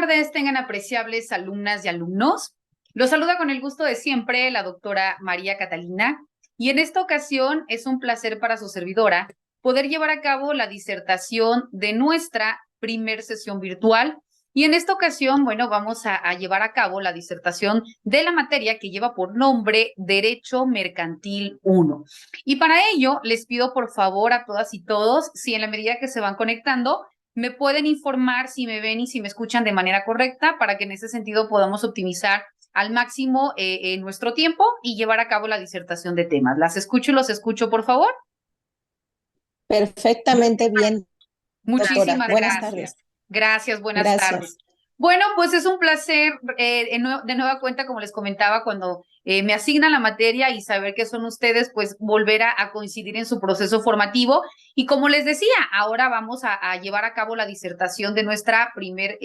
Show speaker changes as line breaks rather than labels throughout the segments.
tardes, tengan apreciables alumnas y alumnos. Los saluda con el gusto de siempre la doctora María Catalina, y en esta ocasión es un placer para su servidora poder llevar a cabo la disertación de nuestra primer sesión virtual. Y en esta ocasión, bueno, vamos a llevar a cabo la disertación de la materia que lleva por nombre Derecho Mercantil 1. Y para ello, les pido por favor a todas y todos, si en la medida que se van conectando, me pueden informar si me ven y si me escuchan de manera correcta para que en ese sentido podamos optimizar al máximo nuestro tiempo y llevar a cabo la disertación de temas. Las escucho y los escucho, por favor.
Perfectamente bien, doctora.
Muchísimas
Buenas
gracias.
tardes.
Gracias, buenas
Gracias.
tardes. Bueno, pues es un placer de nueva cuenta, como les comentaba, cuando me asignan la materia y saber que son ustedes, pues volver a coincidir en su proceso formativo. Y como les decía, ahora vamos a llevar a cabo la disertación de nuestra primer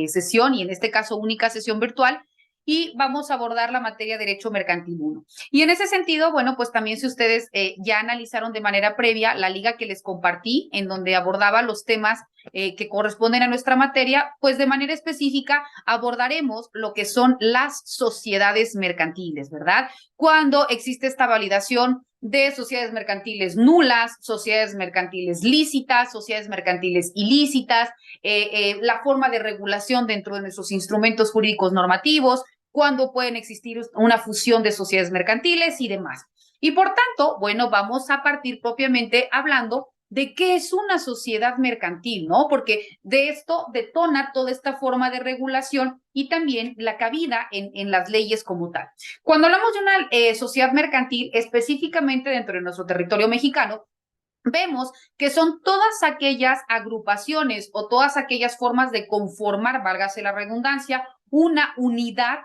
sesión, y en este caso única sesión virtual, y vamos a abordar la materia Derecho Mercantil 1. Y en ese sentido, bueno, pues también si ustedes ya analizaron de manera previa la liga que les compartí, en donde abordaba los temas que corresponden a nuestra materia, pues de manera específica abordaremos lo que son las sociedades mercantiles, ¿verdad? Cuando existe esta validación de sociedades mercantiles nulas, sociedades mercantiles lícitas, sociedades mercantiles ilícitas, la forma de regulación dentro de nuestros instrumentos jurídicos normativos, cuándo pueden existir una fusión de sociedades mercantiles y demás. Y por tanto, bueno, vamos a partir propiamente hablando de qué es una sociedad mercantil, ¿no? Porque de esto detona toda esta forma de regulación y también la cabida en las leyes como tal. Cuando hablamos de una sociedad mercantil, específicamente dentro de nuestro territorio mexicano, vemos que son todas aquellas agrupaciones o todas aquellas formas de conformar, válgase la redundancia, una unidad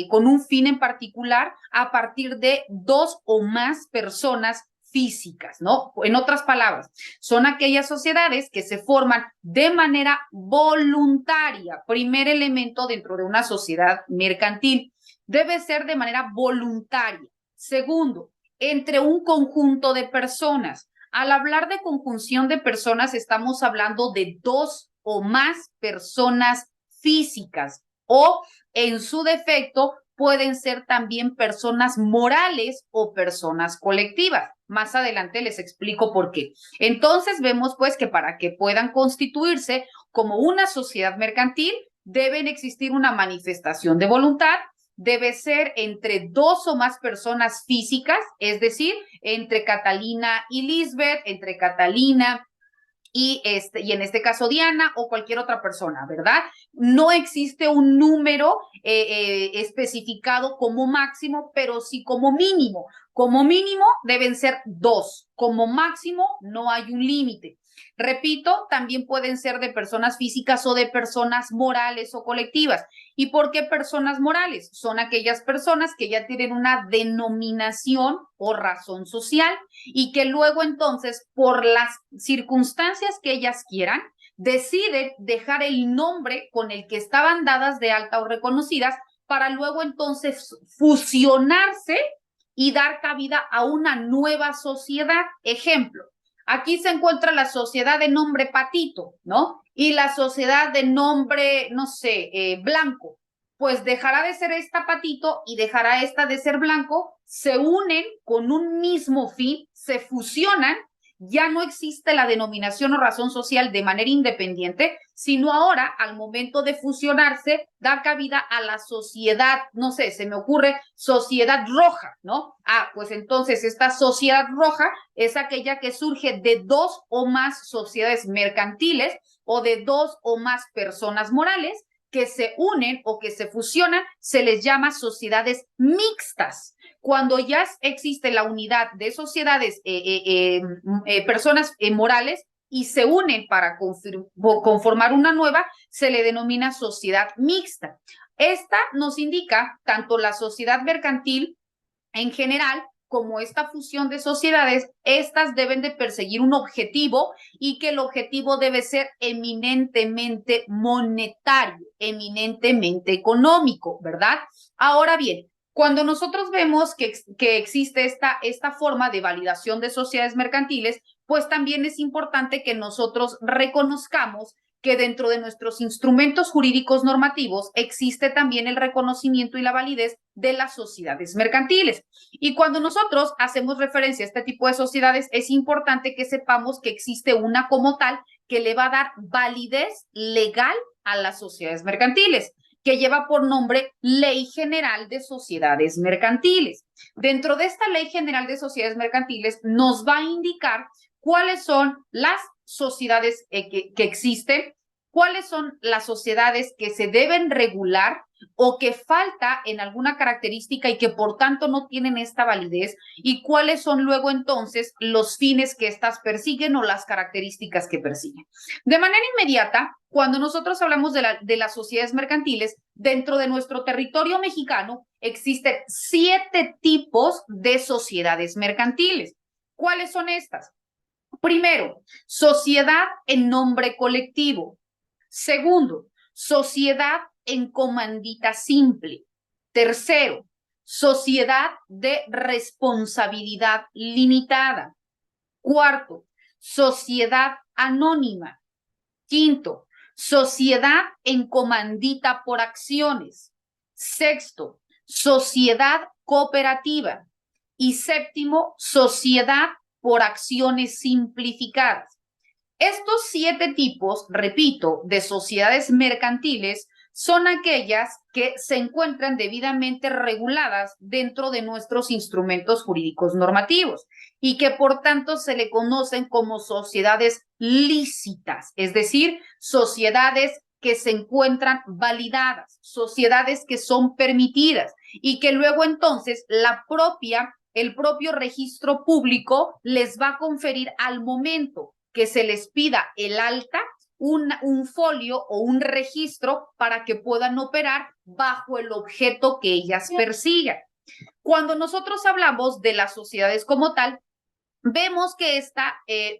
con un fin en particular a partir de dos o más personas físicas, ¿no? En otras palabras, son aquellas sociedades que se forman de manera voluntaria. Primer elemento dentro de una sociedad mercantil, debe ser de manera voluntaria. Segundo, entre un conjunto de personas. Al hablar de conjunción de personas, estamos hablando de dos o más personas físicas, o en su defecto pueden ser también personas morales o personas colectivas. Más adelante les explico por qué. Entonces vemos pues que para que puedan constituirse como una sociedad mercantil, deben existir una manifestación de voluntad, debe ser entre dos o más personas físicas, es decir, entre Catalina y Lisbeth, entre Catalina y en este caso Diana o cualquier otra persona, ¿verdad? No existe un número especificado como máximo, pero sí como mínimo. Como mínimo deben ser dos, como máximo no hay un límite. Repito, también pueden ser de personas físicas o de personas morales o colectivas. ¿Y por qué personas morales? Son aquellas personas que ya tienen una denominación o razón social y que luego entonces, por las circunstancias que ellas quieran, deciden dejar el nombre con el que estaban dadas de alta o reconocidas para luego entonces fusionarse y dar cabida a una nueva sociedad. Ejemplo, aquí se encuentra la sociedad de nombre Patito, ¿no? Y la sociedad de nombre, no sé, Blanco. Pues dejará de ser esta Patito y dejará esta de ser Blanco, se unen con un mismo fin, se fusionan, ya no existe la denominación o razón social de manera independiente, sino ahora, al momento de fusionarse, da cabida a la sociedad, no sé, se me ocurre sociedad roja, ¿no? Ah, pues entonces esta sociedad roja es aquella que surge de dos o más sociedades mercantiles o de dos o más personas morales que se unen o que se fusionan, se les llama sociedades mixtas. Cuando ya existe la unidad de sociedades, personas morales, y se unen para conformar una nueva, se le denomina sociedad mixta. Esta nos indica tanto la sociedad mercantil en general como esta fusión de sociedades, estas deben de perseguir un objetivo y que el objetivo debe ser eminentemente monetario, eminentemente económico, ¿verdad? Ahora bien, cuando nosotros vemos que existe esta forma de validación de sociedades mercantiles, pues también es importante que nosotros reconozcamos que dentro de nuestros instrumentos jurídicos normativos existe también el reconocimiento y la validez de las sociedades mercantiles. Y cuando nosotros hacemos referencia a este tipo de sociedades, es importante que sepamos que existe una como tal que le va a dar validez legal a las sociedades mercantiles, que lleva por nombre Ley General de Sociedades Mercantiles. Dentro de esta Ley General de Sociedades Mercantiles nos va a indicar cuáles son las sociedades que existen, cuáles son las sociedades que se deben regular o que falta en alguna característica y que por tanto no tienen esta validez, y cuáles son luego entonces los fines que éstas persiguen o las características que persiguen. De manera inmediata, cuando nosotros hablamos de las sociedades mercantiles, dentro de nuestro territorio mexicano existen 7 tipos de sociedades mercantiles. ¿Cuáles son estas? Primero, sociedad en nombre colectivo. Segundo, sociedad en comandita simple. Tercero, sociedad de responsabilidad limitada. Cuarto, sociedad anónima. Quinto, sociedad en comandita por acciones. Sexto, sociedad cooperativa. Y séptimo, sociedad por acciones simplificadas. Estos 7 tipos, repito, de sociedades mercantiles son aquellas que se encuentran debidamente reguladas dentro de nuestros instrumentos jurídicos normativos y que por tanto se le conocen como sociedades lícitas, es decir, sociedades que se encuentran validadas, sociedades que son permitidas y que luego entonces el propio registro público les va a conferir al momento que se les pida el alta un folio o un registro para que puedan operar bajo el objeto que ellas persigan. Cuando nosotros hablamos de las sociedades como tal, vemos que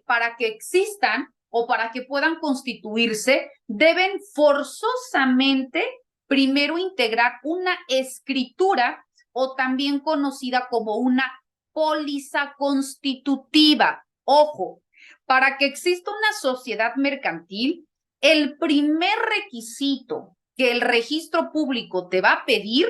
para que existan o para que puedan constituirse, deben forzosamente primero integrar una escritura o también conocida como una póliza constitutiva. Ojo, para que exista una sociedad mercantil, el primer requisito que el registro público te va a pedir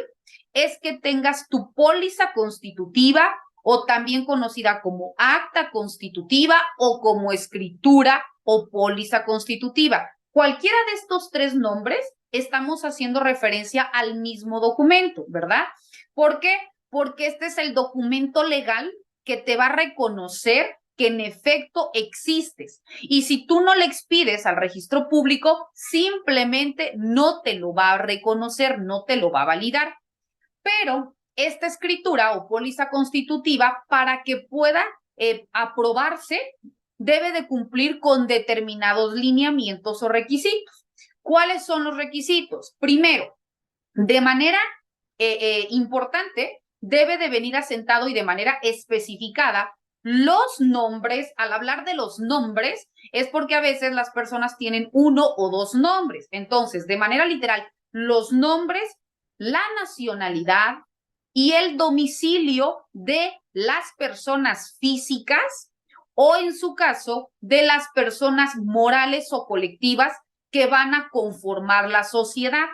es que tengas tu póliza constitutiva o también conocida como acta constitutiva o como escritura o póliza constitutiva. Cualquiera de estos 3 nombres estamos haciendo referencia al mismo documento, ¿verdad? ¿Por qué? Porque este es el documento legal que te va a reconocer que en efecto existes. Y si tú no le expides al registro público, simplemente no te lo va a reconocer, no te lo va a validar. Pero esta escritura o póliza constitutiva, para que pueda aprobarse, debe de cumplir con determinados lineamientos o requisitos. ¿Cuáles son los requisitos? Primero, de manera importante, debe de venir asentado y de manera especificada los nombres. Al hablar de los nombres, es porque a veces las personas tienen 1 o 2 nombres. Entonces, de manera literal, los nombres, la nacionalidad y el domicilio de las personas físicas o, en su caso, de las personas morales o colectivas que van a conformar la sociedad.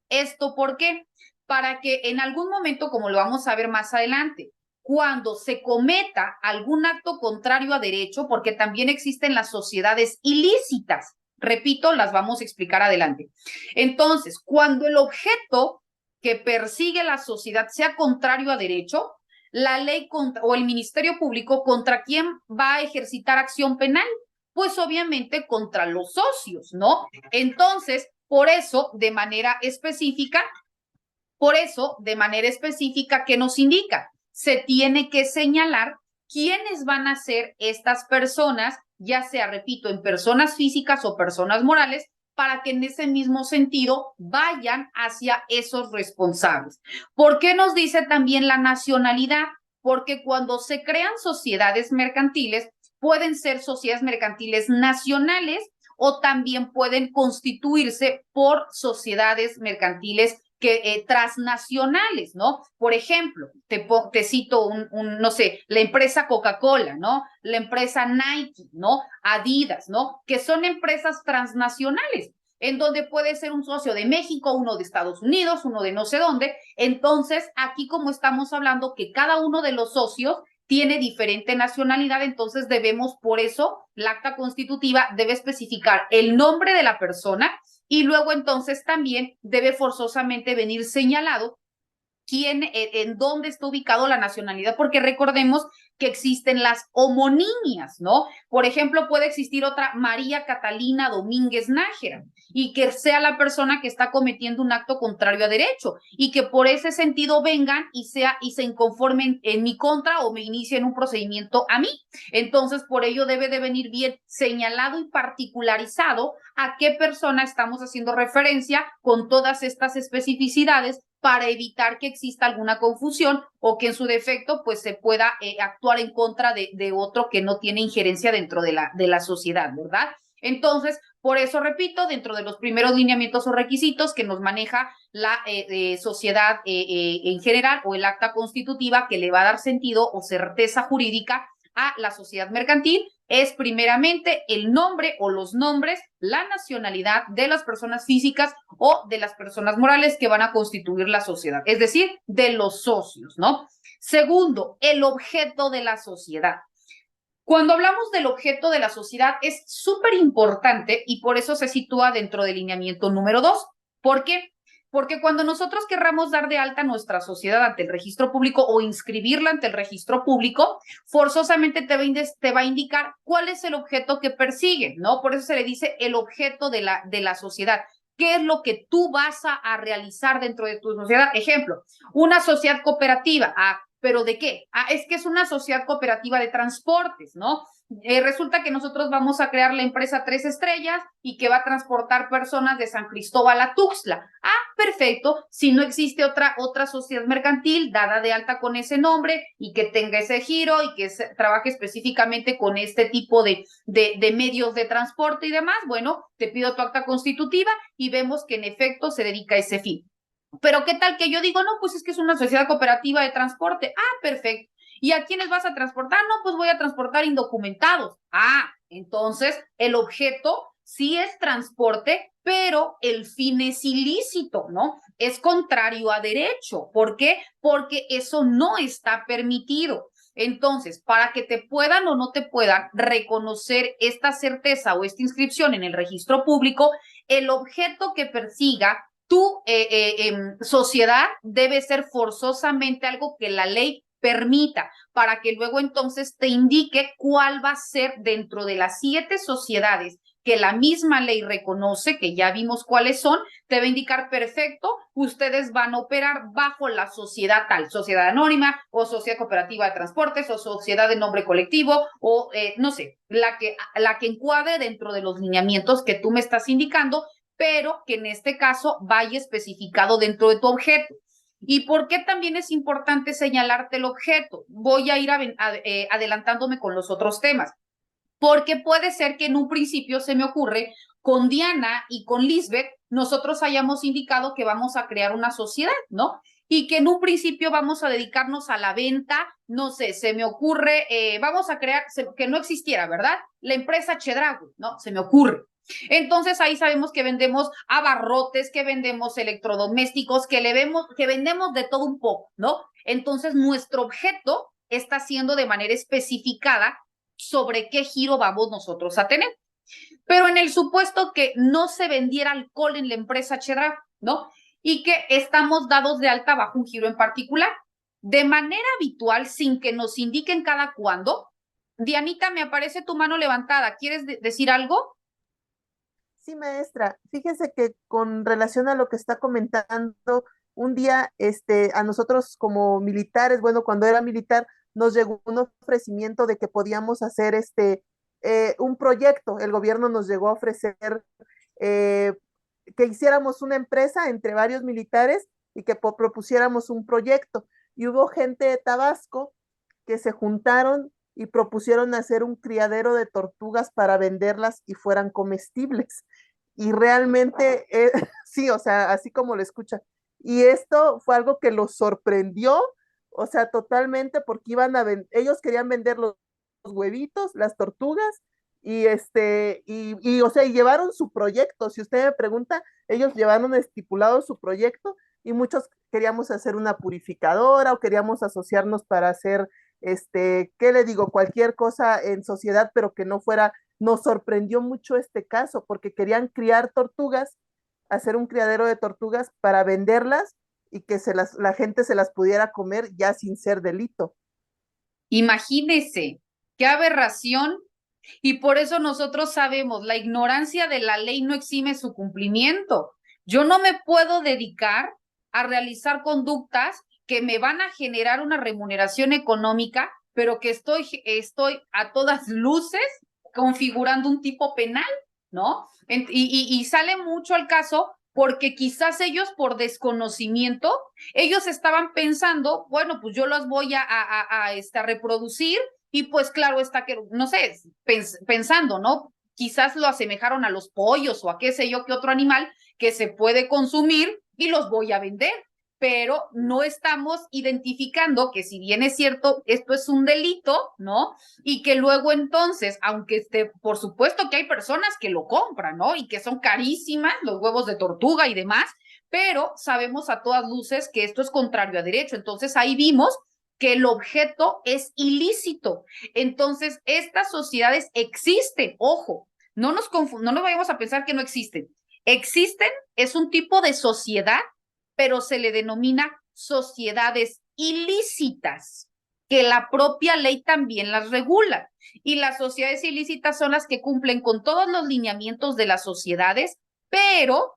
¿Esto por qué? Para que en algún momento, como lo vamos a ver más adelante, cuando se cometa algún acto contrario a derecho, porque también existen las sociedades ilícitas, repito, las vamos a explicar adelante. Entonces, cuando el objeto que persigue la sociedad sea contrario a derecho, la ley o el Ministerio Público, ¿contra quién va a ejercitar acción penal? Pues obviamente contra los socios, ¿no? Entonces, por eso, de manera específica, ¿qué nos indica? Se tiene que señalar quiénes van a ser estas personas, ya sea, repito, en personas físicas o personas morales, para que en ese mismo sentido vayan hacia esos responsables. ¿Por qué nos dice también la nacionalidad? Porque cuando se crean sociedades mercantiles, pueden ser sociedades mercantiles nacionales o también pueden constituirse por sociedades mercantiles que transnacionales, ¿no? Por ejemplo, te cito no sé, la empresa Coca-Cola, ¿no? La empresa Nike, ¿no? Adidas, ¿no? Que son empresas transnacionales, en donde puede ser un socio de México, uno de Estados Unidos, uno de no sé dónde. Entonces, aquí como estamos hablando que cada uno de los socios tiene diferente nacionalidad, entonces debemos, por eso, la acta constitutiva debe especificar el nombre de la persona y luego entonces también debe forzosamente venir señalado quién, en dónde está ubicado la nacionalidad, porque recordemos que existen las homonimias, ¿no? Por ejemplo, puede existir otra María Catalina Domínguez Nájera y que sea la persona que está cometiendo un acto contrario a derecho y que por ese sentido vengan y se inconformen en mi contra o me inicien un procedimiento a mí. Entonces, por ello debe de venir bien señalado y particularizado a qué persona estamos haciendo referencia con todas estas especificidades para evitar que exista alguna confusión o que en su defecto pues se pueda actuar en contra de otro que no tiene injerencia dentro de la sociedad, ¿verdad? Entonces, por eso repito, dentro de los primeros lineamientos o requisitos que nos maneja la sociedad en general o el acta constitutiva que le va a dar sentido o certeza jurídica a la sociedad mercantil es primeramente el nombre o los nombres, la nacionalidad de las personas físicas o de las personas morales que van a constituir la sociedad, es decir, de los socios, ¿no? Segundo, el objeto de la sociedad. Cuando hablamos del objeto de la sociedad es súper importante y por eso se sitúa dentro del lineamiento número 2. ¿Por qué? Porque cuando nosotros querramos dar de alta nuestra sociedad ante el registro público o inscribirla ante el registro público, forzosamente te va a indicar cuál es el objeto que persigue, ¿no? Por eso se le dice el objeto de la sociedad. ¿Qué es lo que tú vas a realizar dentro de tu sociedad? Ejemplo, una sociedad cooperativa. ¿Pero de qué? Es que es una sociedad cooperativa de transportes, ¿no? Resulta que nosotros vamos a crear la empresa 3 Estrellas y que va a transportar personas de San Cristóbal a Tuxtla. Perfecto. Si no existe otra sociedad mercantil dada de alta con ese nombre y que tenga ese giro y que trabaje específicamente con este tipo de medios de transporte y demás, bueno, te pido tu acta constitutiva y vemos que en efecto se dedica a ese fin. Pero ¿qué tal que yo digo, no, pues es que es una sociedad cooperativa de transporte? Perfecto. ¿Y a quiénes vas a transportar? No, pues voy a transportar indocumentados. Entonces el objeto sí es transporte, pero el fin es ilícito, ¿no? Es contrario a derecho. ¿Por qué? Porque eso no está permitido. Entonces, para que te puedan o no te puedan reconocer esta certeza o esta inscripción en el registro público, el objeto que persiga tu sociedad debe ser forzosamente algo que la ley permita, para que luego entonces te indique cuál va a ser dentro de las 7 sociedades que la misma ley reconoce, que ya vimos cuáles son, te va a indicar perfecto, ustedes van a operar bajo la sociedad tal, sociedad anónima o sociedad cooperativa de transportes o sociedad de nombre colectivo o no sé, la que encuadre dentro de los lineamientos que tú me estás indicando, pero que en este caso vaya especificado dentro de tu objeto. ¿Y por qué también es importante señalarte el objeto? Voy a ir adelantándome con los otros temas, porque puede ser que en un principio se me ocurre con Diana y con Lisbeth, nosotros hayamos indicado que vamos a crear una sociedad, ¿no? Y que en un principio vamos a dedicarnos a la venta, no sé, se me ocurre, vamos a crear, que no existiera, ¿verdad? La empresa Chedraui, ¿no? Se me ocurre. Entonces ahí sabemos que vendemos abarrotes, que vendemos electrodomésticos, que vendemos de todo un poco, ¿no? Entonces nuestro objeto está siendo de manera especificada sobre qué giro vamos nosotros a tener. Pero en el supuesto que no se vendiera alcohol en la empresa Chedraui, ¿no? Y que estamos dados de alta bajo un giro en particular, de manera habitual, sin que nos indiquen cada cuándo. Dianita, me aparece tu mano levantada. ¿Quieres decir algo?
Sí, maestra, fíjese que con relación a lo que está comentando, un día a nosotros como militares, bueno, cuando era militar, nos llegó un ofrecimiento de que podíamos hacer un proyecto. El gobierno nos llegó a ofrecer eh, que hiciéramos una empresa entre varios militares y que propusiéramos un proyecto. Y hubo gente de Tabasco que se juntaron y propusieron hacer un criadero de tortugas para venderlas y fueran comestibles. Y realmente, sí, o sea, así como lo escucha, Y esto fue algo que los sorprendió, o sea, totalmente, porque ellos querían vender los huevitos, las tortugas, o sea, y llevaron su proyecto. Si usted me pregunta, ellos llevaron estipulado su proyecto y muchos queríamos hacer una purificadora o queríamos asociarnos para hacer, ¿qué le digo? Cualquier cosa en sociedad, pero que no fuera, nos sorprendió mucho este caso, porque querían criar tortugas, hacer un criadero de tortugas para venderlas y que la gente se las pudiera comer ya sin ser delito.
Imagínese, qué aberración. Y por eso nosotros sabemos, la ignorancia de la ley no exime su cumplimiento. Yo no me puedo dedicar a realizar conductas que me van a generar una remuneración económica, pero que estoy a todas luces configurando un tipo penal, ¿no? Y sale mucho al caso porque quizás ellos por desconocimiento, ellos estaban pensando, bueno, pues yo los voy a reproducir y pues claro está que, no sé, pensando, ¿no? Quizás lo asemejaron a los pollos o a qué sé yo, qué otro animal que se puede consumir y los voy a vender. Pero no estamos identificando que si bien es cierto, esto es un delito, ¿no? Y que luego entonces, aunque por supuesto que hay personas que lo compran, ¿no? Y que son carísimas, los huevos de tortuga y demás, pero sabemos a todas luces que esto es contrario a derecho. Entonces ahí vimos que el objeto es ilícito. Entonces, estas sociedades existen, ojo, no nos vayamos a pensar que no existen. Existen, es un tipo de sociedad, pero se le denomina sociedades ilícitas, que la propia ley también las regula. Y las sociedades ilícitas son las que cumplen con todos los lineamientos de las sociedades, pero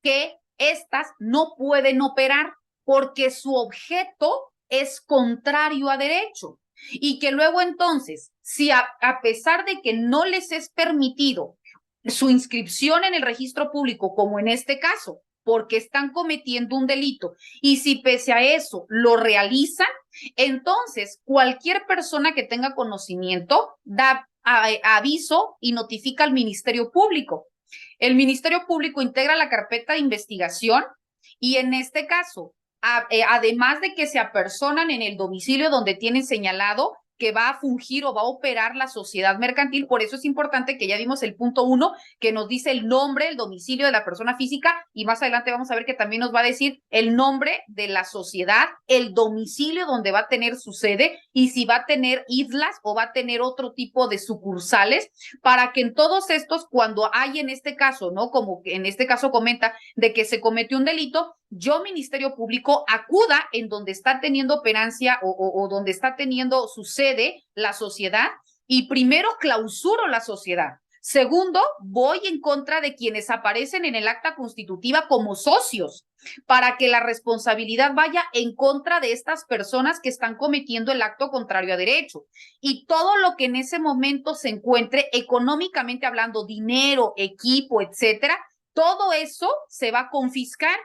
que estas no pueden operar porque su objeto es contrario a derecho. Y que luego entonces, si a pesar de que no les es permitido su inscripción en el registro público, como en este caso, porque están cometiendo un delito, y si pese a eso lo realizan, entonces cualquier persona que tenga conocimiento da aviso y notifica al Ministerio Público. El Ministerio Público integra la carpeta de investigación y en este caso, además de que se apersonan en el domicilio donde tienen señalado que va a fungir o va a operar la sociedad mercantil. Por eso es importante que ya vimos el punto 1, que nos dice el nombre, el domicilio de la persona física, y más adelante vamos a ver que también nos va a decir el nombre de la sociedad, el domicilio donde va a tener su sede y si va a tener islas o va a tener otro tipo de sucursales, para que en todos estos, cuando hay en este caso, ¿no? Como en este caso comenta, de que se cometió un delito, yo, Ministerio Público, acuda en donde está teniendo operancia o donde está teniendo su sede la sociedad y primero clausuro la sociedad. Segundo, voy en contra de quienes aparecen en el acta constitutiva como socios para que la responsabilidad vaya en contra de estas personas que están cometiendo el acto contrario a derecho. Y todo lo que en ese momento se encuentre económicamente hablando, dinero, equipo, etcétera, todo eso se va a confiscar.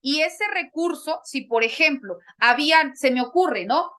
Y ese recurso, si por ejemplo, se me ocurre, ¿no?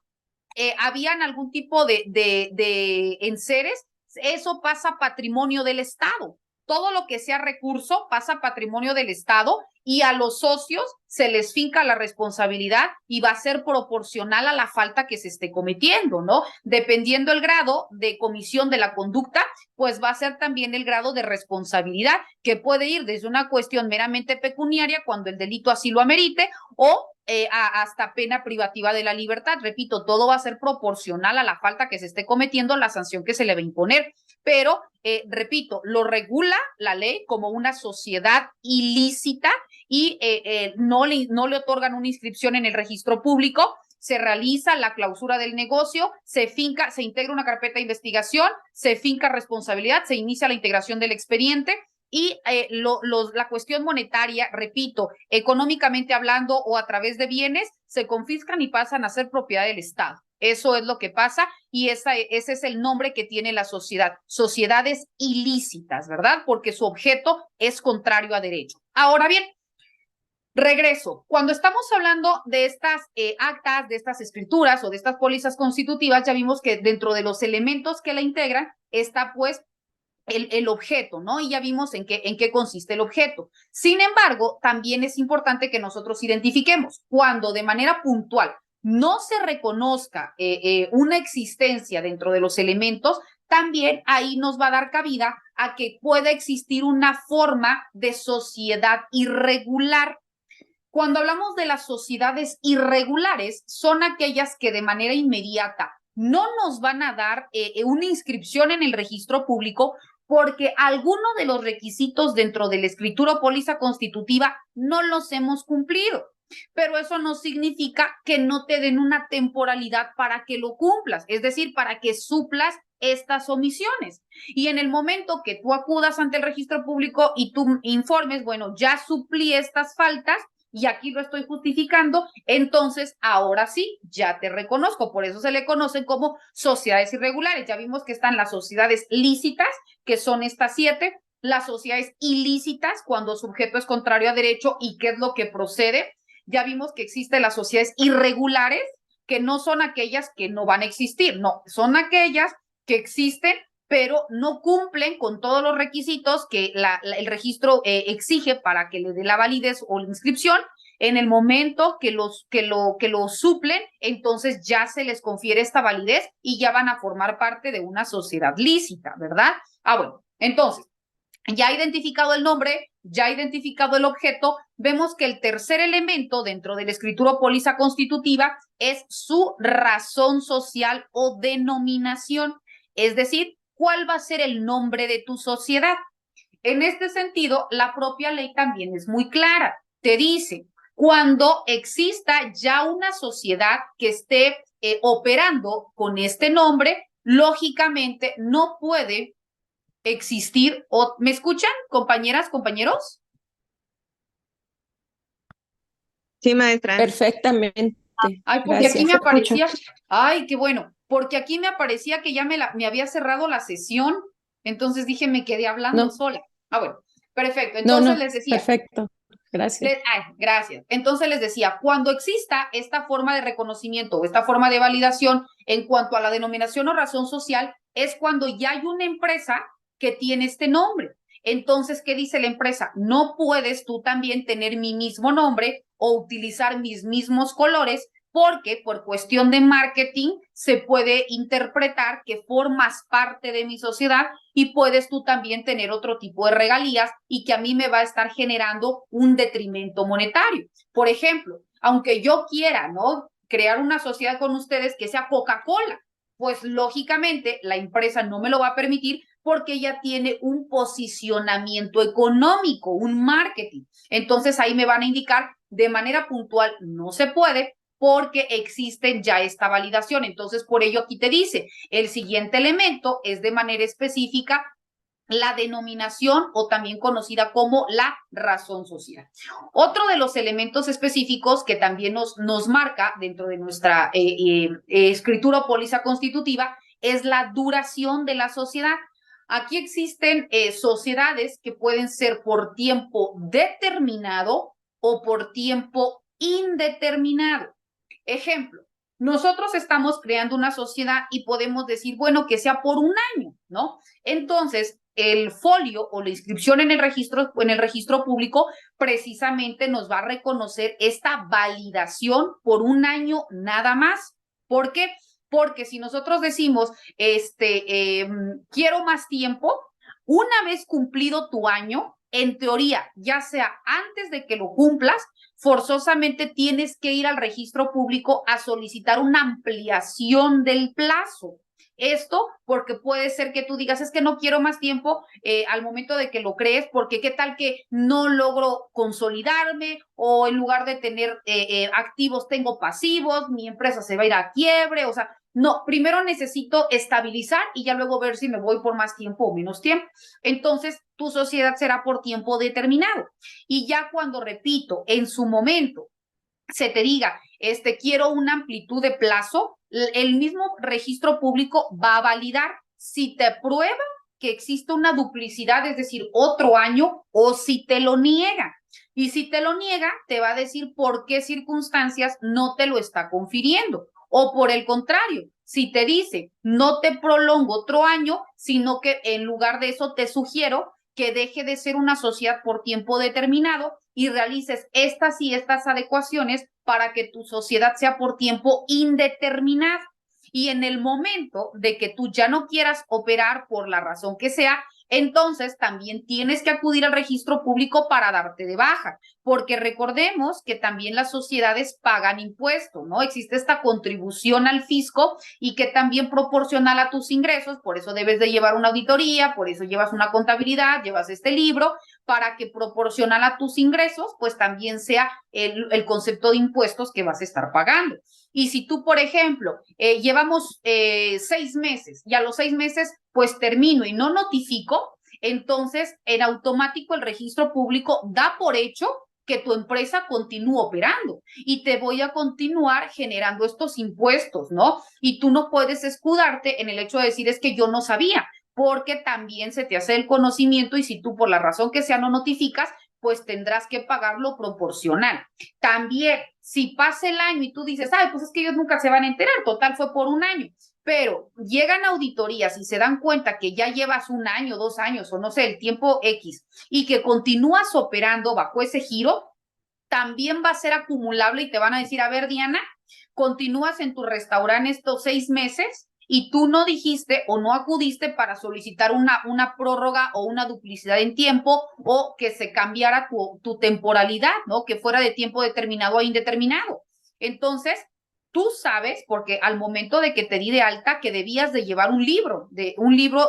Habían algún tipo de enseres, eso pasa a patrimonio del Estado. Todo lo que sea recurso pasa a patrimonio del Estado y a los socios se les finca la responsabilidad y va a ser proporcional a la falta que se esté cometiendo, ¿no? Dependiendo el grado de comisión de la conducta, pues va a ser también el grado de responsabilidad, que puede ir desde una cuestión meramente pecuniaria, cuando el delito así lo amerite, o hasta pena privativa de la libertad. Repito, todo va a ser proporcional a la falta que se esté cometiendo, la sanción que se le va a imponer. Pero, repito, lo regula la ley como una sociedad ilícita y no le otorgan una inscripción en el registro público. Se realiza la clausura del negocio, se integra una carpeta de investigación, se finca responsabilidad, se inicia la integración del expediente y la cuestión monetaria, repito, económicamente hablando o a través de bienes, se confiscan y pasan a ser propiedad del Estado. Eso es lo que pasa y ese es el nombre que tiene la sociedad, sociedades ilícitas, ¿verdad? Porque su objeto es contrario a derecho. Ahora bien, regreso. Cuando estamos hablando de estas actas, de estas escrituras o de estas pólizas constitutivas, ya vimos que dentro de los elementos que la integran está pues el objeto, ¿no? Y ya vimos en qué consiste el objeto. Sin embargo, también es importante que nosotros identifiquemos cuando de manera puntual no se reconozca una existencia dentro de los elementos, también ahí nos va a dar cabida a que pueda existir una forma de sociedad irregular. Cuando hablamos de las sociedades irregulares, son aquellas que de manera inmediata no nos van a dar una inscripción en el registro público porque alguno de los requisitos dentro de la escritura o póliza constitutiva no los hemos cumplido. Pero eso no significa que no te den una temporalidad para que lo cumplas, es decir, para que suplas estas omisiones. Y en el momento que tú acudas ante el registro público y tú informes, bueno, ya suplí estas faltas, y aquí lo estoy justificando, entonces ahora sí, ya te reconozco. Por eso se le conocen como sociedades irregulares. Ya vimos que están las sociedades lícitas, que son estas 7, las sociedades ilícitas, cuando su objeto es contrario a derecho y qué es lo que procede. Ya vimos que existen las sociedades irregulares, que no son aquellas que no van a existir, no, son aquellas que existen, pero no cumplen con todos los requisitos que el registro exige para que le dé la validez o la inscripción. En el momento que lo suplen, entonces ya se les confiere esta validez y ya van a formar parte de una sociedad lícita, ¿verdad? Bueno, entonces, ya identificado el nombre, ya identificado el objeto, vemos que el tercer elemento dentro de la escritura o póliza constitutiva es su razón social o denominación, es decir, ¿cuál va a ser el nombre de tu sociedad? En este sentido, la propia ley también es muy clara. Te dice, cuando exista ya una sociedad que esté operando con este nombre, lógicamente no puede existir. ¿Me escuchan, compañeras, compañeros?
Sí, maestra.
Perfectamente.
Ay, porque
Gracias.
aquí me aparecía, ay, qué bueno, porque aquí me aparecía que ya me había cerrado la sesión, entonces dije, me quedé hablando sola. Bueno, perfecto. Entonces les decía.
Perfecto. Gracias.
Gracias. Entonces les decía, cuando exista esta forma de reconocimiento o esta forma de validación en cuanto a la denominación o razón social, es cuando ya hay una empresa que tiene este nombre. Entonces, ¿qué dice la empresa? No puedes tú también tener mi mismo nombre o utilizar mis mismos colores porque por cuestión de marketing se puede interpretar que formas parte de mi sociedad y puedes tú también tener otro tipo de regalías y que a mí me va a estar generando un detrimento monetario. Por ejemplo, aunque yo quiera, ¿no?, crear una sociedad con ustedes que sea Coca-Cola, pues lógicamente la empresa no me lo va a permitir porque ella tiene un posicionamiento económico, un marketing. Entonces ahí me van a indicar de manera puntual, no se puede porque existe ya esta validación. Entonces, por ello aquí te dice, el siguiente elemento es de manera específica la denominación o también conocida como la razón social. Otro de los elementos específicos que también nos marca dentro de nuestra escritura o póliza constitutiva es la duración de la sociedad. Aquí existen sociedades que pueden ser por tiempo determinado o por tiempo indeterminado. Ejemplo, nosotros estamos creando una sociedad y podemos decir, bueno, que sea por un año, ¿no? Entonces, el folio o la inscripción en el registro público precisamente nos va a reconocer esta validación por un año nada más. ¿Por qué? Porque si nosotros decimos, quiero más tiempo, una vez cumplido tu año, en teoría, ya sea antes de que lo cumplas, forzosamente tienes que ir al registro público a solicitar una ampliación del plazo. Esto porque puede ser que tú digas, es que no quiero más tiempo al momento de que lo crees, porque qué tal que no logro consolidarme o en lugar de tener activos tengo pasivos, mi empresa se va a ir a quiebre, o sea, no, primero necesito estabilizar y ya luego ver si me voy por más tiempo o menos tiempo. Entonces, tu sociedad será por tiempo determinado. Y ya cuando, repito, en su momento se te diga, quiero una amplitud de plazo, el mismo registro público va a validar si te prueba que existe una duplicidad, es decir, otro año, o si te lo niega. Y si te lo niega, te va a decir por qué circunstancias no te lo está confiriendo. O por el contrario, si te dice, no te prolongo otro año, sino que en lugar de eso te sugiero que deje de ser una sociedad por tiempo determinado y realices estas y estas adecuaciones para que tu sociedad sea por tiempo indeterminado. Y en el momento de que tú ya no quieras operar por la razón que sea, entonces también tienes que acudir al registro público para darte de baja, porque recordemos que también las sociedades pagan impuestos, ¿no? Existe esta contribución al fisco y que también proporcional a tus ingresos, por eso debes de llevar una auditoría, por eso llevas una contabilidad, llevas este libro, para que proporcional a tus ingresos, pues también sea el concepto de impuestos que vas a estar pagando. Y si tú, por ejemplo, llevamos 6 meses y a los 6 meses pues termino y no notifico, entonces en automático el registro público da por hecho que tu empresa continúa operando y te voy a continuar generando estos impuestos, ¿no? Y tú no puedes escudarte en el hecho de decir es que yo no sabía, porque también se te hace el conocimiento y si tú por la razón que sea no notificas, pues tendrás que pagarlo proporcional. También, si pasa el año y tú dices, ay, pues es que ellos nunca se van a enterar, total fue por un año, pero llegan auditorías y se dan cuenta que ya llevas 1 año, 2 años o no sé, el tiempo X y que continúas operando bajo ese giro, también va a ser acumulable y te van a decir, a ver, Diana, continúas en tu restaurante estos 6 meses y tú no dijiste o no acudiste para solicitar una prórroga o una duplicidad en tiempo o que se cambiara tu temporalidad, ¿no? Que fuera de tiempo determinado a indeterminado. Entonces, tú sabes, porque al momento de que te di de alta, que debías de llevar un libro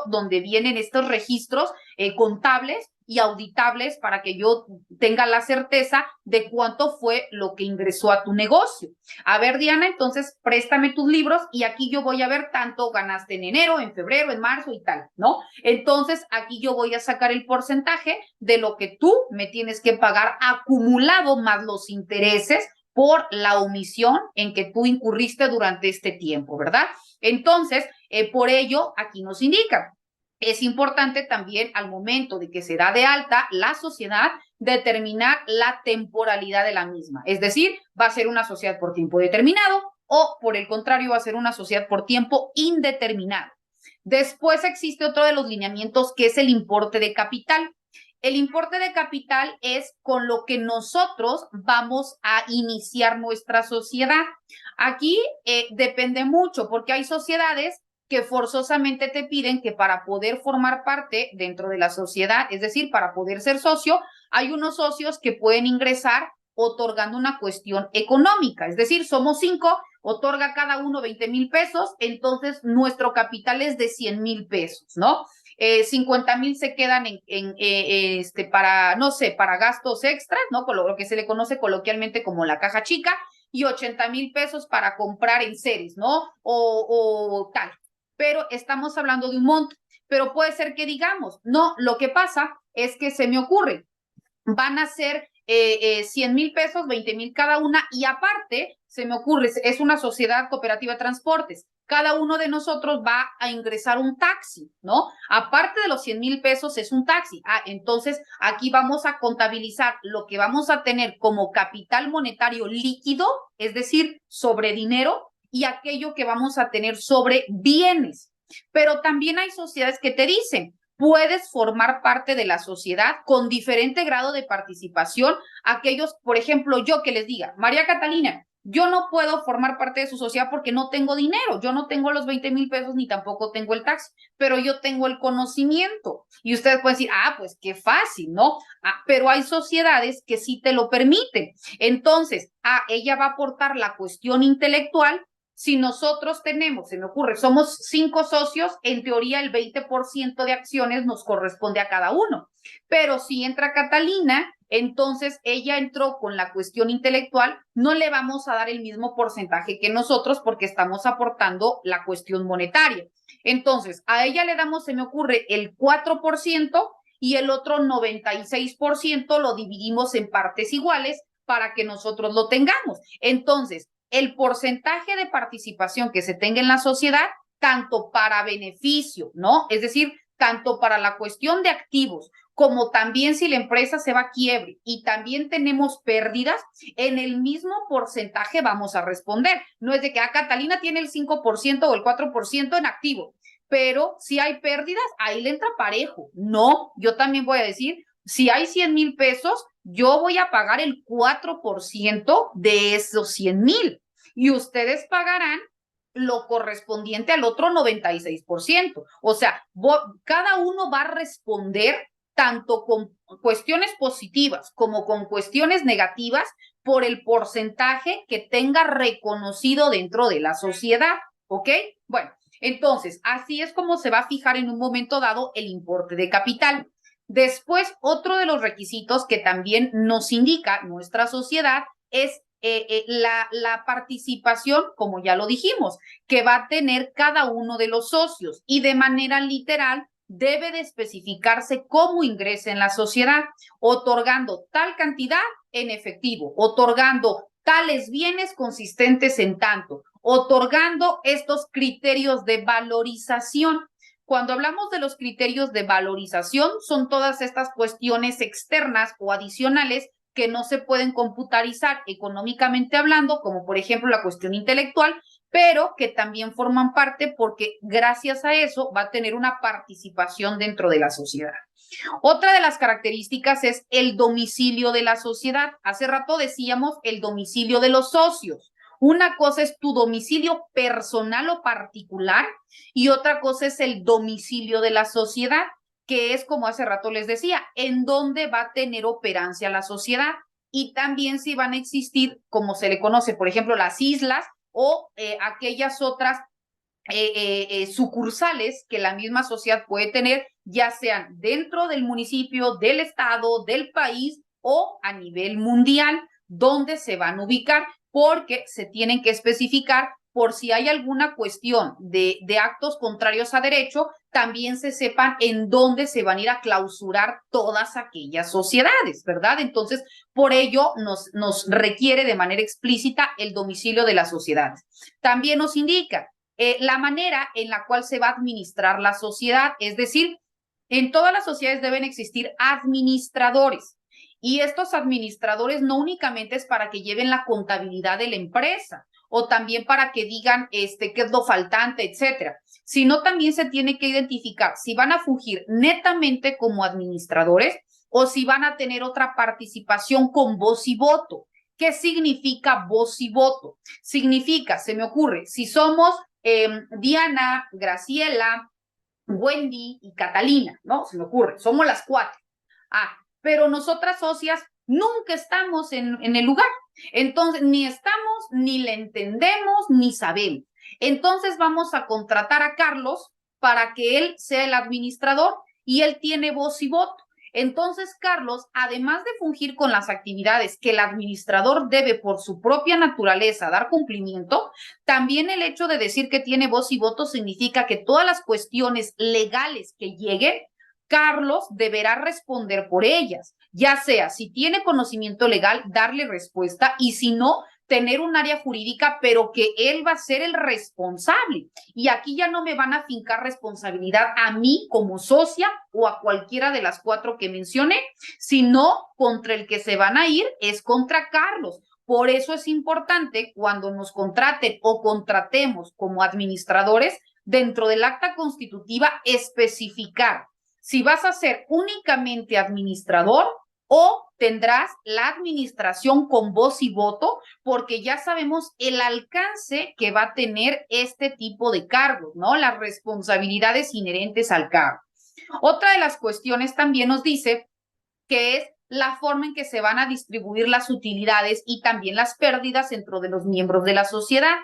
donde vienen estos registros contables y auditables para que yo tenga la certeza de cuánto fue lo que ingresó a tu negocio. A ver, Diana, entonces préstame tus libros y aquí yo voy a ver tanto ganaste en enero, en febrero, en marzo y tal, ¿no? Entonces aquí yo voy a sacar el porcentaje de lo que tú me tienes que pagar acumulado más los intereses por la omisión en que tú incurriste durante este tiempo, ¿verdad? Entonces, por ello, aquí nos indica, es importante también al momento de que se da de alta la sociedad determinar la temporalidad de la misma. Es decir, va a ser una sociedad por tiempo determinado o por el contrario va a ser una sociedad por tiempo indeterminado. Después existe otro de los lineamientos que es el importe de capital. El importe de capital es con lo que nosotros vamos a iniciar nuestra sociedad. Aquí depende mucho porque hay sociedades que forzosamente te piden que para poder formar parte dentro de la sociedad, es decir, para poder ser socio, hay unos socios que pueden ingresar otorgando una cuestión económica, es decir, somos 5, otorga cada uno 20,000 pesos, entonces nuestro capital es de 100,000 pesos, ¿no? 50,000 se quedan para, no sé, para gastos extras, ¿no? Con lo que se le conoce coloquialmente como la caja chica, y 80,000 pesos para comprar en series, ¿no? O tal. Pero estamos hablando de un monto, pero puede ser que digamos, no, lo que pasa es que se me ocurre, van a ser 100,000 pesos, 20,000 cada una, y aparte, se me ocurre, es una sociedad cooperativa de transportes, cada uno de nosotros va a ingresar un taxi, ¿no? Aparte de los 100,000 pesos es un taxi. Entonces aquí vamos a contabilizar lo que vamos a tener como capital monetario líquido, es decir, sobre dinero, y aquello que vamos a tener sobre bienes. Pero también hay sociedades que te dicen, puedes formar parte de la sociedad con diferente grado de participación. Aquellos, por ejemplo, yo que les diga, María Catalina, yo no puedo formar parte de su sociedad porque no tengo dinero, yo no tengo los 20,000 pesos ni tampoco tengo el taxi, pero yo tengo el conocimiento. Y ustedes pueden decir, pues qué fácil, ¿no? Pero hay sociedades que sí te lo permiten. Entonces, ella va a aportar la cuestión intelectual. Si nosotros tenemos, se me ocurre, somos 5 socios, en teoría el 20% de acciones nos corresponde a cada uno. Pero si entra Catalina, entonces ella entró con la cuestión intelectual, no le vamos a dar el mismo porcentaje que nosotros porque estamos aportando la cuestión monetaria. Entonces, a ella le damos, se me ocurre, el 4% y el otro 96% lo dividimos en partes iguales para que nosotros lo tengamos. Entonces, el porcentaje de participación que se tenga en la sociedad, tanto para beneficio, ¿no? Es decir, tanto para la cuestión de activos como también si la empresa se va a quiebre y también tenemos pérdidas, en el mismo porcentaje vamos a responder. No es de que Catalina tiene el 5% o el 4% en activo, pero si hay pérdidas, ahí le entra parejo. No, yo también voy a decir, si hay 100,000 pesos, yo voy a pagar el 4% de esos 100,000 y ustedes pagarán lo correspondiente al otro 96%. O sea, cada uno va a responder tanto con cuestiones positivas como con cuestiones negativas por el porcentaje que tenga reconocido dentro de la sociedad, ¿ok? Bueno, entonces, así es como se va a fijar en un momento dado el importe de capital. Después, otro de los requisitos que también nos indica nuestra sociedad es la participación, como ya lo dijimos, que va a tener cada uno de los socios y de manera literal debe de especificarse cómo ingresa en la sociedad, otorgando tal cantidad en efectivo, otorgando tales bienes consistentes en tanto, otorgando estos criterios de valorización. Cuando hablamos de los criterios de valorización, son todas estas cuestiones externas o adicionales que no se pueden computarizar económicamente hablando, como por ejemplo la cuestión intelectual, pero que también forman parte porque gracias a eso va a tener una participación dentro de la sociedad. Otra de las características es el domicilio de la sociedad. Hace rato decíamos el domicilio de los socios. Una cosa es tu domicilio personal o particular y otra cosa es el domicilio de la sociedad, que es, como hace rato les decía, en dónde va a tener operancia la sociedad y también si van a existir, como se le conoce, por ejemplo, las islas o aquellas otras sucursales que la misma sociedad puede tener, ya sean dentro del municipio, del estado, del país o a nivel mundial, donde se van a ubicar, porque se tienen que especificar por si hay alguna cuestión de actos contrarios a derecho, también se sepan en dónde se van a ir a clausurar todas aquellas sociedades, ¿verdad? Entonces, por ello nos requiere de manera explícita el domicilio de las sociedades. También nos indica la manera en la cual se va a administrar la sociedad, es decir, en todas las sociedades deben existir administradores. Y estos administradores no únicamente es para que lleven la contabilidad de la empresa o también para que digan qué es lo faltante, etcétera, sino también se tiene que identificar si van a fungir netamente como administradores o si van a tener otra participación con voz y voto. ¿Qué significa voz y voto? Significa, se me ocurre, si somos Diana, Graciela, Wendy y Catalina, ¿no? Se me ocurre, somos las 4. Pero nosotras socias nunca estamos en el lugar. Entonces, ni estamos, ni le entendemos, ni sabemos. Entonces, vamos a contratar a Carlos para que él sea el administrador y él tiene voz y voto. Entonces, Carlos, además de fungir con las actividades que el administrador debe por su propia naturaleza dar cumplimiento, también el hecho de decir que tiene voz y voto significa que todas las cuestiones legales que lleguen, Carlos deberá responder por ellas, ya sea si tiene conocimiento legal, darle respuesta y si no, tener un área jurídica, pero que él va a ser el responsable. Y aquí ya no me van a fincar responsabilidad a mí como socia o a cualquiera de las 4 que mencioné, sino contra el que se van a ir es contra Carlos. Por eso es importante cuando nos contraten o contratemos como administradores, dentro del acta constitutiva especificar si vas a ser únicamente administrador o tendrás la administración con voz y voto, porque ya sabemos el alcance que va a tener este tipo de cargos, ¿no? Las responsabilidades inherentes al cargo. Otra de las cuestiones también nos dice que es la forma en que se van a distribuir las utilidades y también las pérdidas dentro de los miembros de la sociedad.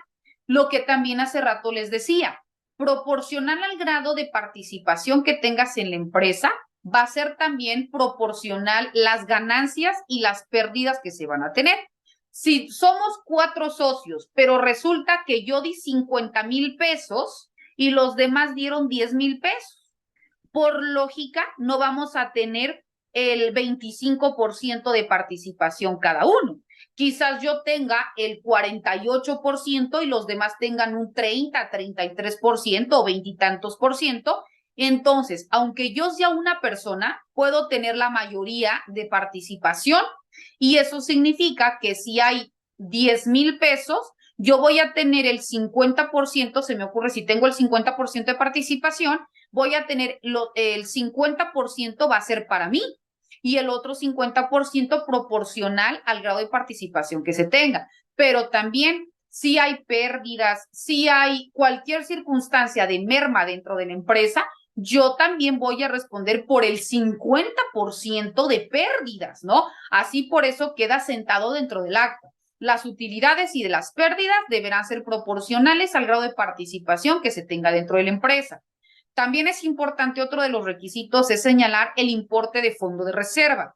Lo que también hace rato les decía, proporcional al grado de participación que tengas en la empresa, va a ser también proporcional las ganancias y las pérdidas que se van a tener. Si somos 4 socios, pero resulta que yo di 50,000 pesos y los demás dieron 10,000 pesos, por lógica no vamos a tener el 25% de participación cada uno. Quizás yo tenga el 48% y los demás tengan un 30, 33% o 20 y tantos %, Entonces, aunque yo sea una persona, puedo tener la mayoría de participación y eso significa que si hay 10,000 pesos, yo voy a tener el 50%, se me ocurre, si tengo el 50% de participación, voy a tener el 50% va a ser para mí y el otro 50% proporcional al grado de participación que se tenga. Pero también si hay pérdidas, si hay cualquier circunstancia de merma dentro de la empresa, yo también voy a responder por el 50% de pérdidas, ¿no? Así por eso queda sentado dentro del acta. Las utilidades y de las pérdidas deberán ser proporcionales al grado de participación que se tenga dentro de la empresa. También es importante, otro de los requisitos es señalar el importe de fondo de reserva.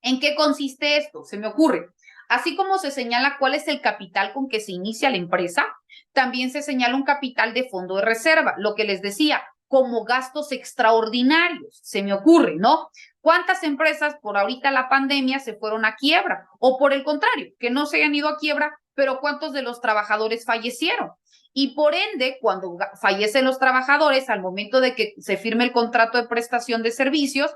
¿En qué consiste esto? Se me ocurre. Así como se señala cuál es el capital con que se inicia la empresa, también se señala un capital de fondo de reserva, lo que les decía, como gastos extraordinarios, se me ocurre, ¿no? ¿Cuántas empresas por ahorita la pandemia se fueron a quiebra? O por el contrario, que no se hayan ido a quiebra, pero ¿cuántos de los trabajadores fallecieron? Y por ende, cuando fallecen los trabajadores, al momento de que se firme el contrato de prestación de servicios,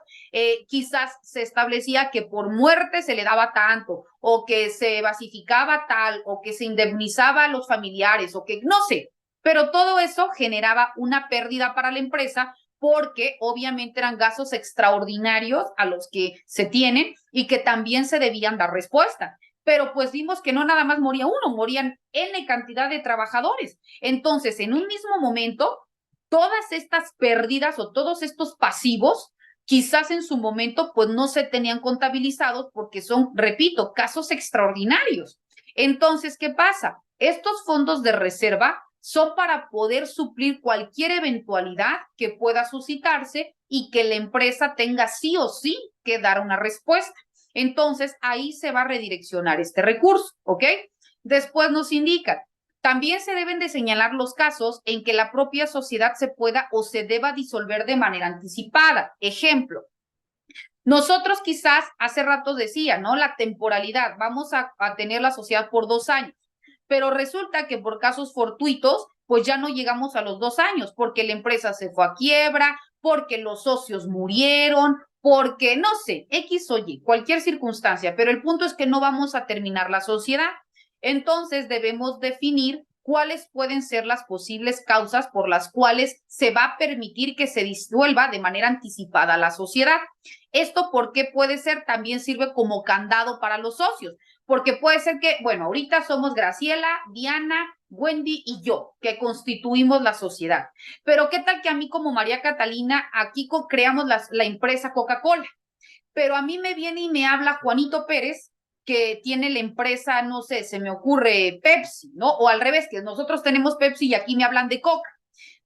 quizás se establecía que por muerte se le daba tanto, o que se basificaba tal, o que se indemnizaba a los familiares, o que no sé, pero todo eso generaba una pérdida para la empresa porque obviamente eran gastos extraordinarios a los que se tienen y que también se debían dar respuesta. Pero pues vimos que no nada más moría uno, morían N cantidad de trabajadores. Entonces, en un mismo momento, todas estas pérdidas o todos estos pasivos, quizás en su momento, pues no se tenían contabilizados porque son, repito, casos extraordinarios. Entonces, ¿qué pasa? Estos fondos de reserva son para poder suplir cualquier eventualidad que pueda suscitarse y que la empresa tenga sí o sí que dar una respuesta. Entonces, ahí se va a redireccionar este recurso, ¿ok? Después nos indican, también se deben de señalar los casos en que la propia sociedad se pueda o se deba disolver de manera anticipada. Ejemplo, nosotros quizás hace rato decía, ¿no? La temporalidad, vamos a tener la sociedad por 2 años, pero resulta que por casos fortuitos, pues ya no llegamos a los 2 años, porque la empresa se fue a quiebra, porque los socios murieron, porque no sé, X o Y, cualquier circunstancia, pero el punto es que no vamos a terminar la sociedad. Entonces debemos definir cuáles pueden ser las posibles causas por las cuales se va a permitir que se disuelva de manera anticipada la sociedad. Esto, ¿por qué puede ser? También sirve como candado para los socios, porque puede ser que, bueno, ahorita somos Graciela, Diana, Wendy y yo, que constituimos la sociedad. Pero ¿qué tal que a mí como María Catalina, aquí creamos la empresa Coca-Cola? Pero a mí me viene y me habla Juanito Pérez, que tiene la empresa, no sé, se me ocurre Pepsi, ¿no? O al revés, que nosotros tenemos Pepsi y aquí me hablan de Coca.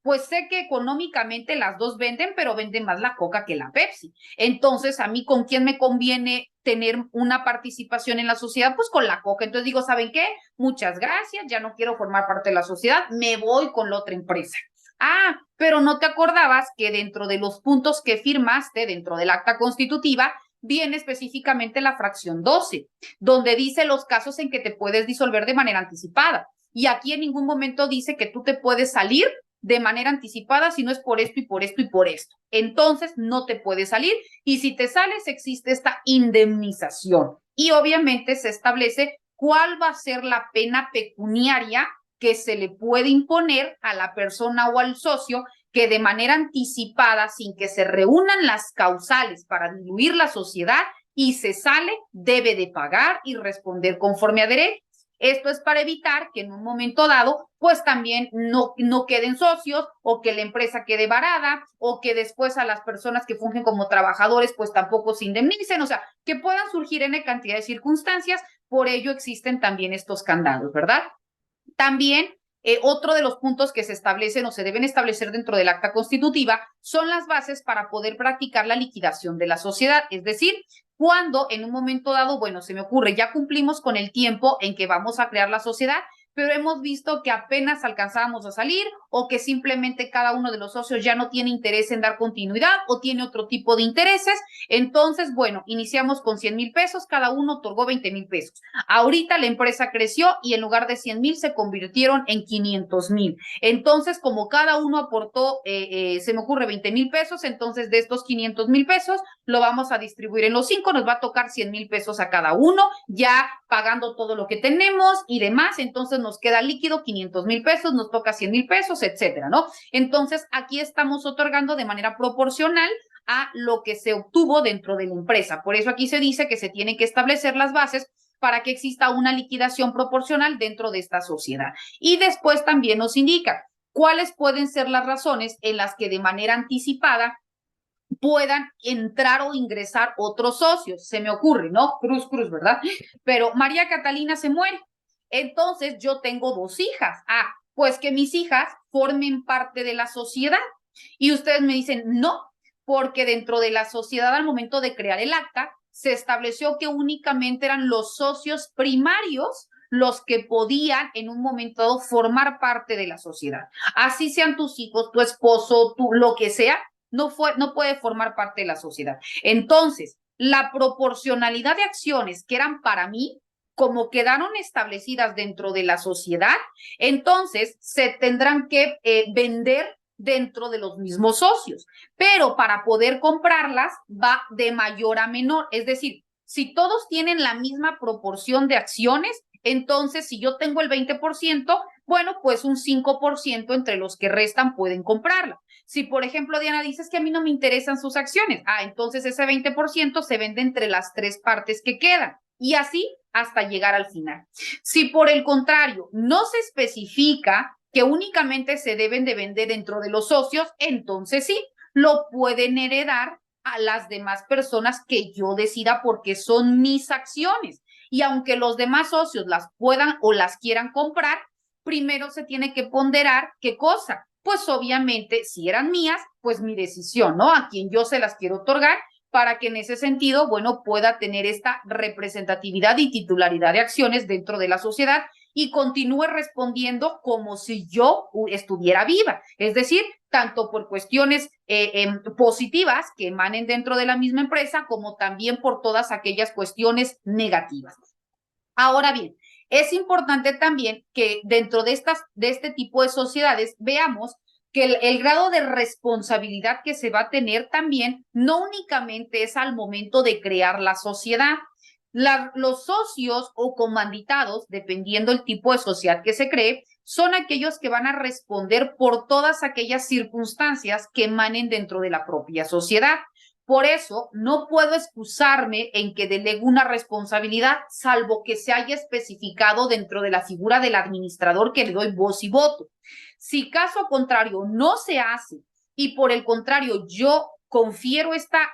Pues sé que económicamente las dos venden, pero venden más la Coca que la Pepsi. Entonces, a mí, ¿con quién me conviene tener una participación en la sociedad? Pues con la Coca. Entonces digo, ¿saben qué? Muchas gracias, ya no quiero formar parte de la sociedad, me voy con la otra empresa. Ah, pero no te acordabas que dentro de los puntos que firmaste, dentro del acta constitutiva, viene específicamente la fracción 12, donde dice los casos en que te puedes disolver de manera anticipada. Y aquí en ningún momento dice que tú te puedes salir de manera anticipada si no es por esto y por esto y por esto. Entonces no te puedes salir y si te sales existe esta indemnización y obviamente se establece cuál va a ser la pena pecuniaria que se le puede imponer a la persona o al socio que de manera anticipada, sin que se reúnan las causales para diluir la sociedad y se sale, debe de pagar y responder conforme a derecho. Esto es para evitar que en un momento dado, pues también no queden socios o que la empresa quede varada o que después a las personas que fungen como trabajadores, pues tampoco se indemnicen, o sea, que puedan surgir en cantidad de circunstancias, por ello existen también estos candados, ¿verdad? También otro de los puntos que se establecen o se deben establecer dentro del acta constitutiva son las bases para poder practicar la liquidación de la sociedad, es decir, cuando en un momento dado, bueno, se me ocurre, ya cumplimos con el tiempo en que vamos a crear la sociedad, pero hemos visto que apenas alcanzábamos a salir o que simplemente cada uno de los socios ya no tiene interés en dar continuidad o tiene otro tipo de intereses. Entonces, bueno, iniciamos con 100,000 pesos, cada uno otorgó 20,000 pesos. Ahorita la empresa creció y en lugar de 100,000 se convirtieron en 500,000. Entonces, como cada uno aportó, se me ocurre 20,000 pesos, entonces de estos 500,000 pesos lo vamos a distribuir en los 5, nos va a tocar 100,000 pesos a cada uno, ya pagando todo lo que tenemos y demás. Entonces nos queda líquido 500,000 pesos, nos toca 100,000 pesos, etcétera, ¿no? Entonces aquí estamos otorgando de manera proporcional a lo que se obtuvo dentro de la empresa. Por eso aquí se dice que se tienen que establecer las bases para que exista una liquidación proporcional dentro de esta sociedad. Y después también nos indica cuáles pueden ser las razones en las que de manera anticipada puedan entrar o ingresar otros socios. Se me ocurre, ¿no? Cruz, ¿verdad? Pero María Catalina se muere. Entonces yo tengo 2 hijas. Pues que mis hijas formen parte de la sociedad. Y ustedes me dicen, no, porque dentro de la sociedad al momento de crear el acta, se estableció que únicamente eran los socios primarios los que podían en un momento dado formar parte de la sociedad. Así sean tus hijos, tu esposo, tú, lo que sea, no puede formar parte de la sociedad. Entonces, la proporcionalidad de acciones que eran para mí, como quedaron establecidas dentro de la sociedad, entonces se tendrán que vender dentro de los mismos socios, pero para poder comprarlas va de mayor a menor, es decir, si todos tienen la misma proporción de acciones, entonces si yo tengo el 20%, bueno, pues un 5% entre los que restan pueden comprarla. Si, por ejemplo, Diana dices que a mí no me interesan sus acciones, entonces ese 20% se vende entre las 3 partes que quedan y así hasta llegar al final. Si por el contrario no se especifica que únicamente se deben de vender dentro de los socios, entonces sí, lo pueden heredar a las demás personas que yo decida porque son mis acciones. Y aunque los demás socios las puedan o las quieran comprar, primero se tiene que ponderar qué cosa. Pues obviamente, si eran mías, pues mi decisión, ¿no? A quien yo se las quiero otorgar para que en ese sentido, bueno, pueda tener esta representatividad y titularidad de acciones dentro de la sociedad y continúe respondiendo como si yo estuviera viva. Es decir, tanto por cuestiones positivas que emanen dentro de la misma empresa, como también por todas aquellas cuestiones negativas. Ahora bien, es importante también que dentro de este tipo de sociedades veamos que el grado de responsabilidad que se va a tener también no únicamente es al momento de crear la sociedad. Los socios o comanditados, dependiendo el tipo de sociedad que se cree, son aquellos que van a responder por todas aquellas circunstancias que emanen dentro de la propia sociedad. Por eso, no puedo excusarme en que delegue una responsabilidad, salvo que se haya especificado dentro de la figura del administrador que le doy voz y voto. Si caso contrario no se hace y por el contrario yo confiero esta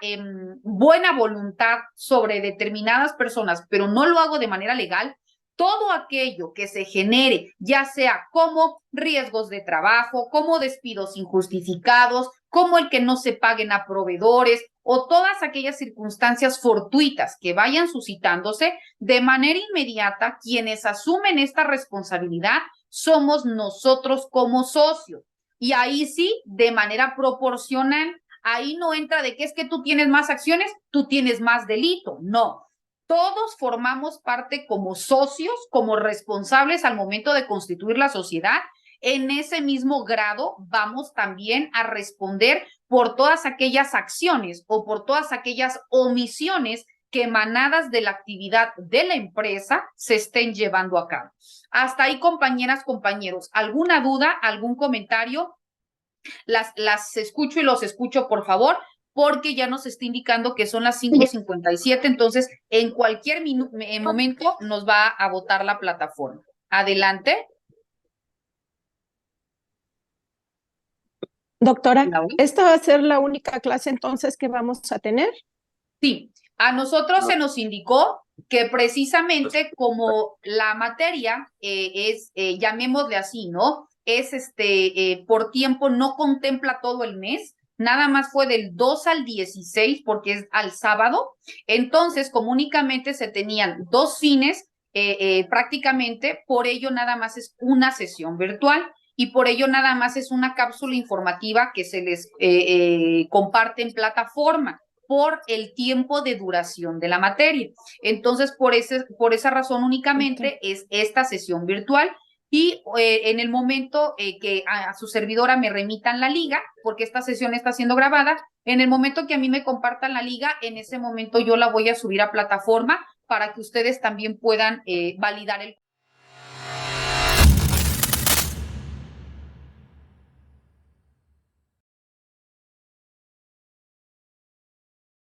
buena voluntad sobre determinadas personas, pero no lo hago de manera legal, todo aquello que se genere, ya sea como riesgos de trabajo, como despidos injustificados, como el que no se paguen a proveedores o todas aquellas circunstancias fortuitas que vayan suscitándose, de manera inmediata, quienes asumen esta responsabilidad somos nosotros como socios. Y ahí sí, de manera proporcional, ahí no entra de que es que tú tienes más acciones, tú tienes más delito. No, todos formamos parte como socios, como responsables al momento de constituir la sociedad. En ese mismo grado vamos también a responder por todas aquellas acciones o por todas aquellas omisiones que emanadas de la actividad de la empresa se estén llevando a cabo. Hasta ahí, compañeras, compañeros, ¿alguna duda, algún comentario? Las escucho y los escucho, por favor, porque ya nos está indicando que son las 5:57, entonces en cualquier momento nos va a botar la plataforma. Adelante.
Doctora, ¿esta va a ser la única clase entonces que vamos a tener?
Sí, a nosotros se nos indicó que precisamente como la materia es, llamémosle así, ¿no? Es por tiempo, no contempla todo el mes, nada más fue del 2 al 16 porque es al sábado. Entonces, como únicamente se tenían 2 fines, prácticamente, por ello nada más es una sesión virtual y por ello nada más es una cápsula informativa que se les comparte en plataforma por el tiempo de duración de la materia. Entonces, por esa razón únicamente es esta sesión virtual. Y en el momento que a su servidora me remitan la liga, porque esta sesión está siendo grabada, en el momento que a mí me compartan la liga, en ese momento yo la voy a subir a plataforma para que ustedes también puedan validar el